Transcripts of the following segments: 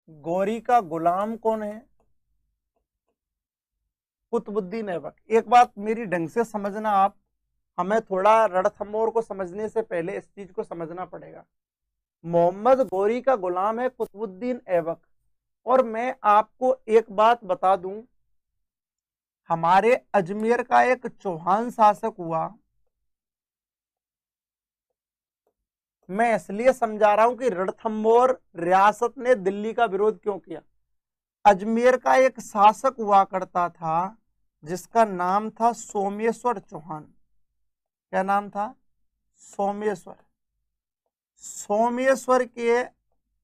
गौरी का गुलाम कौन है? कुतुबुद्दीन ऐबक। एक बात मेरी ढंग से समझना आप, हमें थोड़ा रणथंभौर को समझने से पहले इस चीज को समझना पड़ेगा। मोहम्मद गौरी का गुलाम है कुतुबुद्दीन ऐबक। और मैं आपको एक बात बता दूं, हमारे अजमेर का एक चौहान शासक हुआ, मैं इसलिए समझा रहा हूं कि रणथंभौर रियासत ने दिल्ली का विरोध क्यों किया। अजमेर का एक शासक हुआ करता था जिसका नाम था सोमेश्वर चौहान। क्या नाम था? सोमेश्वर। सोमेश्वर के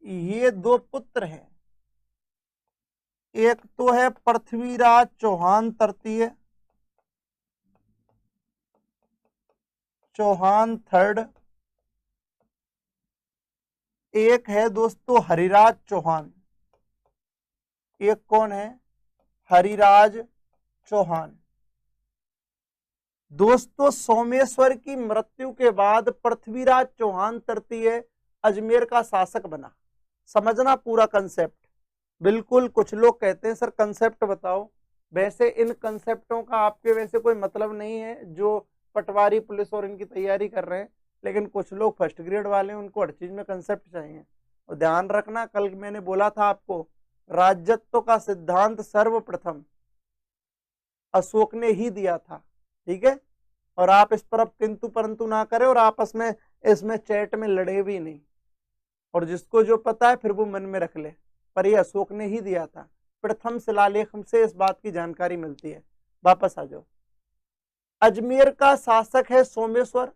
ये दो पुत्र हैं, एक तो है पृथ्वीराज चौहान तृतीय, चौहान थर्ड, एक है दोस्तों हरिराज चौहान। एक कौन है? हरिराज चौहान। दोस्तों सोमेश्वर की मृत्यु के बाद पृथ्वीराज चौहान तृतीय अजमेर का शासक बना। समझना पूरा कंसेप्ट। बिल्कुल, कुछ लोग कहते हैं सर कंसेप्ट बताओ, वैसे इन कंसेप्टों का आपके वैसे कोई मतलब नहीं है जो पटवारी पुलिस और इनकी तैयारी कर रहे हैं, लेकिन कुछ लोग फर्स्ट ग्रेड वाले हैं, उनको हर चीज में कंसेप्ट चाहिए। और ध्यान रखना, कल मैंने बोला था आपको, राज्यत्व का सिद्धांत सर्वप्रथम अशोक ने ही दिया था, ठीक है। और आप इस पर अब किंतु परंतु ना करें और आपस में इसमें चैट में लड़े भी नहीं, और जिसको जो पता है फिर वो मन में रख ले, पर ये अशोक ने ही दिया था। प्रथम शिलालेख से इस बात की जानकारी मिलती है। वापस आ जाओ। अजमेर का शासक है सोमेश्वर।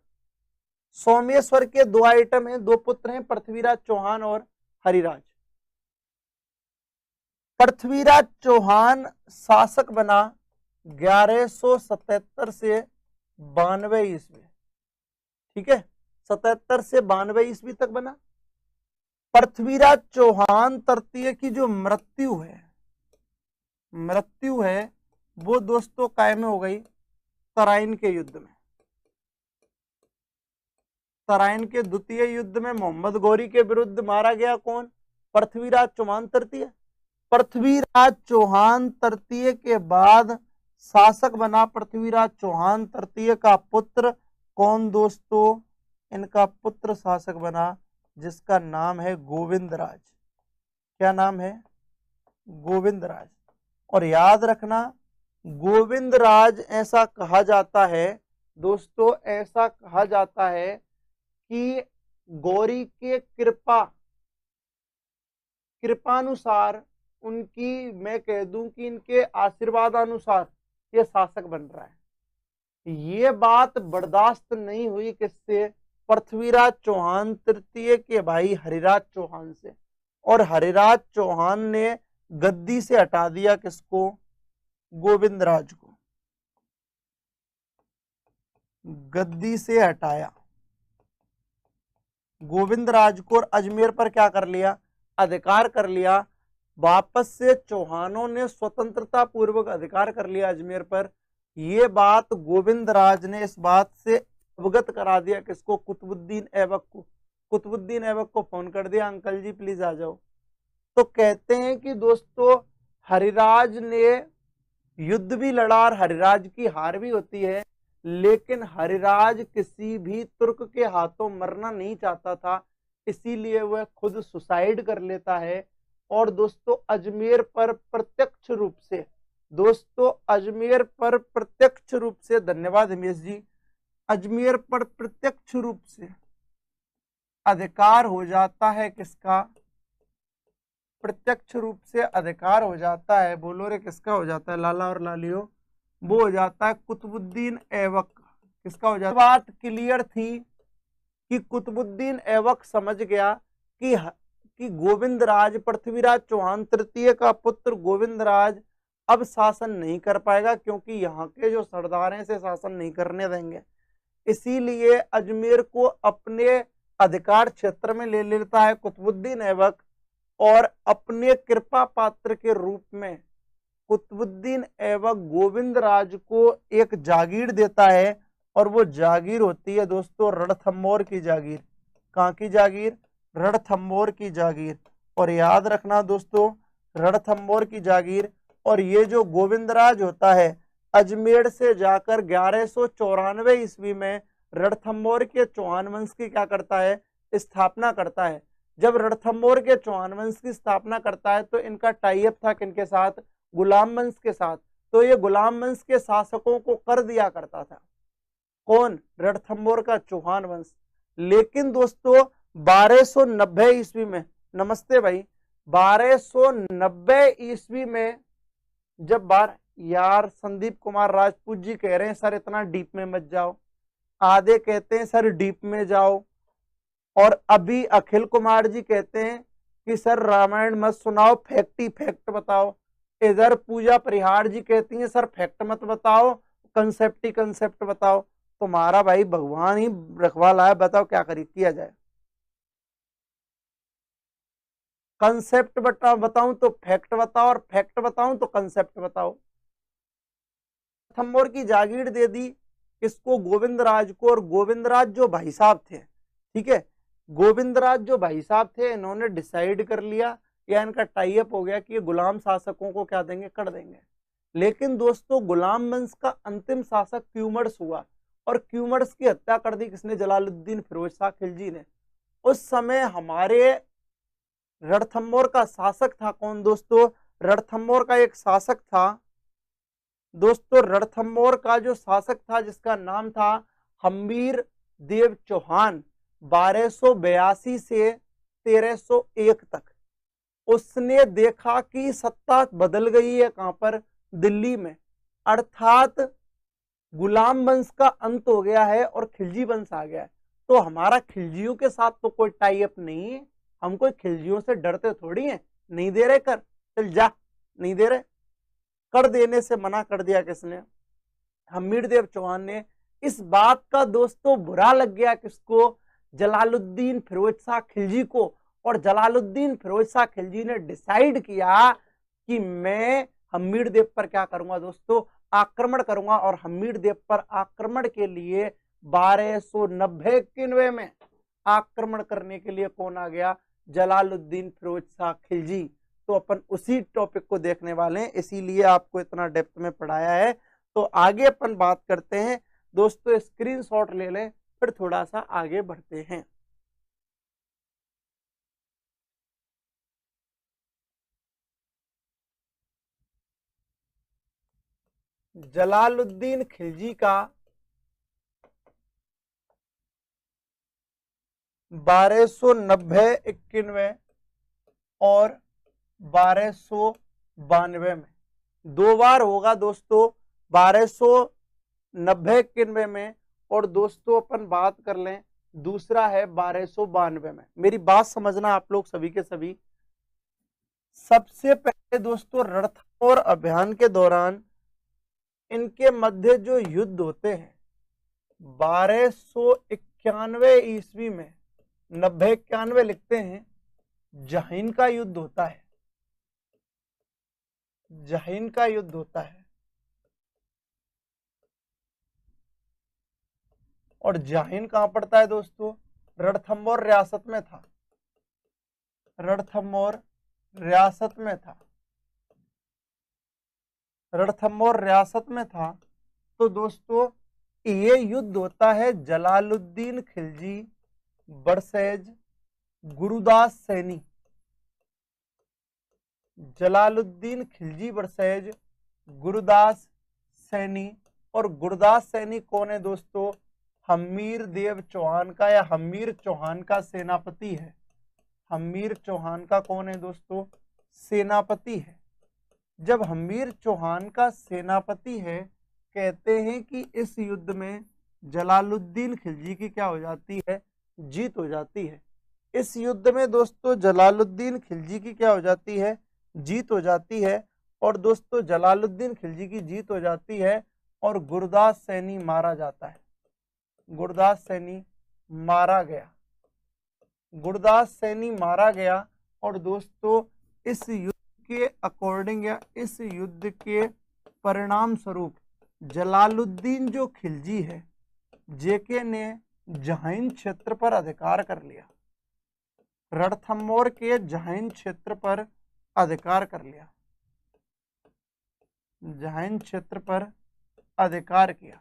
सोमेश्वर के दो आइटम हैं, दो पुत्र हैं, पृथ्वीराज चौहान और हरिराज। पृथ्वीराज चौहान शासक बना 1177 से 92 ईस्वी, ठीक है, 77 से 92 ईस्वी तक बना। पृथ्वीराज चौहान तृतीय की जो मृत्यु है वो दोस्तों कायम हो गई तराइन के युद्ध में। तराइन के द्वितीय युद्ध में मोहम्मद गौरी के विरुद्ध मारा गया कौन? पृथ्वीराज चौहान तृतीय। पृथ्वीराज चौहान तृतीय के बाद शासक बना पृथ्वीराज चौहान तृतीय का पुत्र कौन दोस्तों? इनका पुत्र शासक बना जिसका नाम है गोविंदराज। क्या नाम है? गोविंदराज। और याद रखना, गोविंदराज ऐसा कहा जाता है दोस्तों, ऐसा कहा जाता है कि गौरी के कृपानुसार, उनकी मैं कह दूं कि इनके आशीर्वादानुसार ये शासक बन रहा है। ये बात बर्दाश्त नहीं हुई किससे? पृथ्वीराज चौहान तृतीय के भाई हरिराज चौहान से। और हरिराज चौहान ने गद्दी से हटा दिया किसको? गोविंदराज को गद्दी से हटाया। गोविंदराज को अजमेर पर क्या कर लिया? अधिकार कर लिया। वापस से चौहानों ने स्वतंत्रता पूर्वक अधिकार कर लिया अजमेर पर। यह बात गोविंदराज ने इस बात से अवगत करा दिया किसको? कुतुबुद्दीन ऐबक को। कुतुबुद्दीन ऐबक को फोन कर दिया, अंकल जी प्लीज आ जाओ। तो कहते हैं कि दोस्तों हरिराज ने युद्ध भी लड़ा और हरिराज की हार भी होती है, लेकिन हरिराज किसी भी तुर्क के हाथों मरना नहीं चाहता था, इसीलिए वह खुद सुसाइड कर लेता है। और दोस्तों अजमेर पर प्रत्यक्ष रूप से, दोस्तों अजमेर पर प्रत्यक्ष रूप से, धन्यवाद हिमेश जी, अजमेर पर प्रत्यक्ष रूप से अधिकार हो जाता है किसका? प्रत्यक्ष रूप से अधिकार हो जाता है, बोलो रे किसका हो जाता है लाला और लालियो? वो हो जाता है कुतुबुद्दीन ऐबक का। किसका हो जाता है? बात क्लियर थी कि कुतुबुद्दीन ऐबक समझ गया कि गोविंदराज, पृथ्वीराज चौहान तृतीय का पुत्र गोविंदराज अब शासन नहीं कर पाएगा, क्योंकि यहाँ के जो सरदार हैं इसे शासन नहीं करने देंगे। इसीलिए अजमेर को अपने अधिकार क्षेत्र में ले लेता है कुतुबुद्दीन ऐबक, और अपने कृपा पात्र के रूप में कुतुबुद्दीन ऐबक गोविंदराज को एक जागीर देता है। और वो जागीर होती है दोस्तों रणथंभौर की जागीर। कहाँ की जागीर? रणथंभौर की जागीर। और याद रखना दोस्तों रणथंभौर की जागीर। और ये जो गोविंदराज होता है अजमेर से जाकर 1194 ईस्वी में रणथंभौर के चौहान वंश की क्या करता है, स्थापना करता है। जब रणथंभौर के चौहान वंश की स्थापना करता है तो इनका टाइप था किनके साथ, गुलाम वंश के साथ। तो ये गुलाम वंश के शासकों को कर दिया करता था, कौन, रणथंभौर का चौहान वंश। लेकिन दोस्तों 1290 ईस्वी में, नमस्ते भाई, 1290 ईस्वी में जब यार संदीप कुमार राजपूत जी कह रहे हैं सर इतना डीप में मत जाओ, आधे कहते हैं सर डीप में जाओ, और अभी अखिल कुमार जी कहते हैं कि सर रामायण मत सुनाओ, फैक्ट ही फैक्ट बताओ। इधर पूजा परिहार जी कहती हैं सर फैक्ट मत बताओ, कंसेप्ट ही कंसेप्ट बताओ। तुम्हारा भाई भगवान ही रखवाला है, बताओ क्या किया जाए। कंसेप्ट बताऊं तो फैक्ट बताओ, और फैक्ट बताऊं तो कंसेप्ट बताओ। रणथंभौर की जागीर दे दी किसको, गोविंदराज को। और गोविंदराज जो भाई साहब थे, ठीक है, गोविंदराज जो भाई साहब थे इन्होंने डिसाइड कर लिया या इनका टाई अप हो गया कि ये गुलाम शासकों को क्या देंगे, कर देंगे। लेकिन दोस्तों गुलाम वंश का अंतिम शासक क्यूमर्स हुआ, और क्यूमर्स की हत्या कर दी किसने, जलालुद्दीन फिरोज शाह खिलजी ने। उस समय हमारे रणथंभौर का शासक था कौन दोस्तों, रणथंभौर का एक शासक था दोस्तों, रणथंभौर का जो शासक था जिसका नाम था हम्मीर देव चौहान, 1282 से 1301 तक। उसने देखा कि सत्ता बदल गई है कहां पर, दिल्ली में, अर्थात गुलाम वंश का अंत हो गया है और खिलजी वंश आ गया है। तो हमारा खिलजियों के साथ तो कोई टाई अप नहीं है, हम कोई खिलजियों से डरते थोड़ी हैं। नहीं दे रहे कर, चल जा, नहीं दे रहे, कर देने से मना कर दिया किसने, हमीर देव चौहान ने। इस बात का दोस्तों बुरा लग गया किसको, जलालुद्दीन फिरोज शाह खिलजी को। और जलालुद्दीन फिरोज शाह खिलजी ने डिसाइड किया कि मैं हमीर देव पर क्या करूंगा दोस्तों, आक्रमण करूंगा। और हमीर देव पर आक्रमण के लिए 1290 में आक्रमण करने के लिए कौन आ गया, जलालुद्दीन फिरोज शाह खिलजी। तो अपन उसी टॉपिक को देखने वाले हैं, इसीलिए आपको इतना डेप्थ में पढ़ाया है। तो आगे अपन बात करते हैं दोस्तों, स्क्रीनशॉट ले लें फिर थोड़ा सा आगे बढ़ते हैं। जलालुद्दीन खिलजी का 1290, 91 और 1292 में, दो बार होगा दोस्तों, 1290, 91 में, और दोस्तों अपन बात कर लें दूसरा है 1292 में। मेरी बात समझना आप लोग सभी के सभी। सबसे पहले दोस्तों रणथंभौर अभियान के दौरान इनके मध्य जो युद्ध होते हैं 1291 ईस्वी में, 90-91 लिखते हैं, जहीन का युद्ध होता है, जहीन का युद्ध होता है। और जहीन कहां पड़ता है दोस्तों, रणथंभौर रियासत में था, रणथंभौर रियासत में था, रणथंभौर रियासत में था। तो दोस्तों ये युद्ध होता है जलालुद्दीन खिलजी वर्सेज गुरुदास सैनी, जलालुद्दीन खिलजी वर्सेज गुरुदास सैनी। और गुरुदास सैनी कौन है दोस्तों, हमीर देव चौहान का या हमीर चौहान का सेनापति है। हमीर चौहान का कौन है दोस्तों, सेनापति है। जब हमीर चौहान का सेनापति है, कहते हैं कि इस युद्ध में जलालुद्दीन खिलजी की क्या हो जाती है, जीत हो जाती है। इस युद्ध में दोस्तों जलालुद्दीन खिलजी की क्या हो जाती है, जीत हो जाती है। और दोस्तों जलालुद्दीन खिलजी की जीत हो जाती है और गुरदास सैनी मारा जाता है, गुरदास सैनी मारा गया, गुरदास सैनी मारा गया। और दोस्तों इस युद्ध के अकॉर्डिंग या इस युद्ध के परिणाम स्वरूप जलालुद्दीन जो खिलजी है, जेके ने जहीन क्षेत्र पर अधिकार कर लिया, रणथंभौर के झाइन क्षेत्र पर अधिकार कर लिया, झाइन क्षेत्र पर अधिकार किया।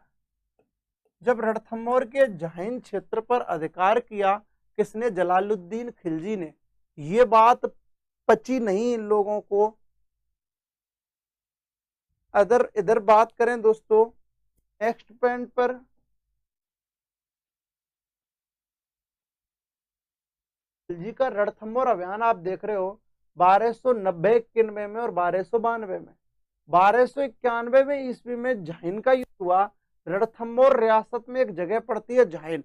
जब रणथंभौर के झाइन क्षेत्र पर अधिकार किया किसने? जलालुद्दीन खिलजी ने। ये बात पची नहीं इन लोगों को। अगर इधर बात करें दोस्तों नेक्स्ट पॉइंट पर, खिलजी का रणथंभौर अभियान आप देख रहे हो 1290-91 में और 1292 में। 1291 में ईस्वी में झाइन का युद्ध हुआ। रणथंभौर रियासत में एक जगह पड़ती है झाइन।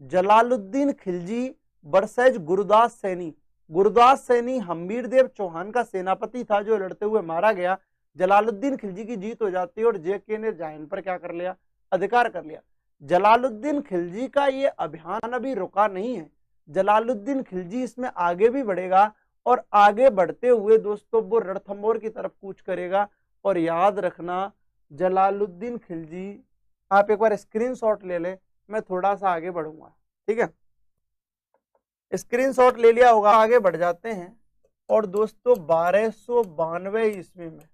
जलालुद्दीन खिलजी बरसेज गुरुदास सैनी, गुरुदास सैनी हम्मीर देव चौहान का सेनापति था जो लड़ते हुए मारा गया। जलालुद्दीन खिलजी की जीत हो जाती है और जेके ने झाइन पर क्या कर लिया? अधिकार कर लिया। जलालुद्दीन खिलजी का ये अभियान अभी रुका नहीं है, जलालुद्दीन खिलजी इसमें आगे भी बढ़ेगा और आगे बढ़ते हुए दोस्तों वो रणथंभौर की तरफ कूच करेगा। और याद रखना जलालुद्दीन खिलजी, आप एक बार स्क्रीनशॉट ले ले, मैं थोड़ा सा आगे बढ़ूंगा, ठीक है? स्क्रीनशॉट ले लिया होगा, आगे बढ़ जाते हैं। और दोस्तों 1292 ईस्वी में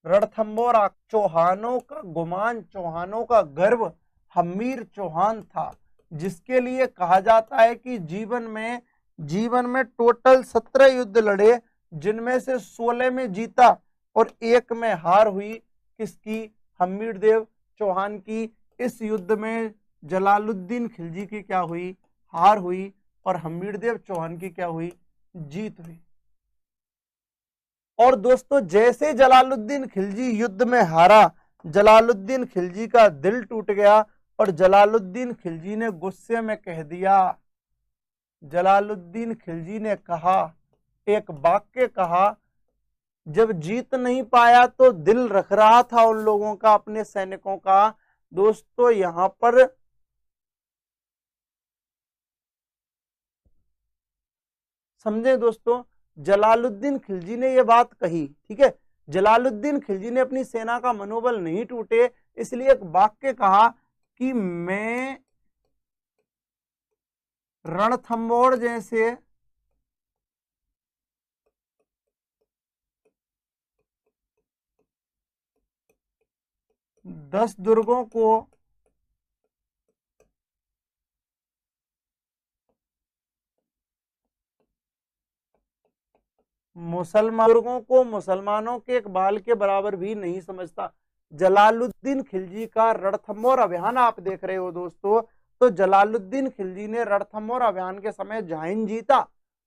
रणथंभौर चौहानों का गुमान, चौहानों का गर्व हम्मीर चौहान था, जिसके लिए कहा जाता है कि जीवन में टोटल 17 युद्ध लड़े, जिनमें से 16 में जीता और 1 में हार हुई। किसकी? हम्मीर देव चौहान की। इस युद्ध में जलालुद्दीन खिलजी की क्या हुई? हार हुई और हम्मीर देव चौहान की क्या हुई? जीत हुई। और दोस्तों जैसे जलालुद्दीन खिलजी युद्ध में हारा, जलालुद्दीन खिलजी का दिल टूट गया और जलालुद्दीन खिलजी ने गुस्से में कह दिया, जलालुद्दीन खिलजी ने कहा, एक वाक्य कहा, जब जीत नहीं पाया तो दिल रख रहा था उन लोगों का, अपने सैनिकों का। दोस्तों यहां पर समझे दोस्तों, जलालुद्दीन खिलजी ने यह बात कही, ठीक है? जलालुद्दीन खिलजी ने अपनी सेना का मनोबल नहीं टूटे, इसलिए एक वाक्य कहा कि मैं रणथंभौर जैसे दस दुर्गों को मुसलमानों के एक बाल के बराबर भी नहीं समझता। जलालुद्दीन खिलजी का रणथंभौर अभियान आप देख रहे हो दोस्तों, तो जलालुद्दीन खिलजी ने रणथंभौर अभियान के समय झाइन जीता,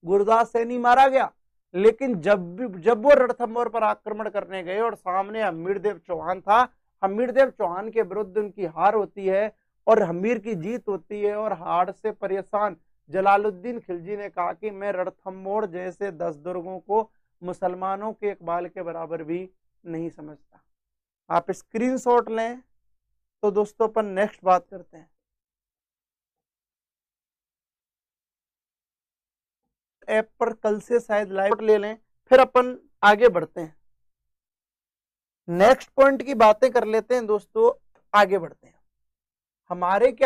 गुरुदास सैनी मारा गया। लेकिन जब वो रणथंभौर पर आक्रमण करने गए और सामने हम्मीर देव चौहान था, हम्मीर देव चौहान के विरुद्ध उनकी हार होती है और हम्मीर की जीत होती है। और हार से परेशान जलालुद्दीन खिलजी ने कहा कि मैं रणथंभौर जैसे 10 दुर्गों को मुसलमानों के एक बाल के बराबर भी नहीं समझता। आप स्क्रीनशॉट लें। तो दोस्तों अपन नेक्स्ट बात करते हैं, ऐप पर कल से शायद लाइव ले लें, फिर अपन आगे बढ़ते हैं, नेक्स्ट पॉइंट की बातें कर लेते हैं दोस्तों, आगे बढ़ते हैं। हमारे क्या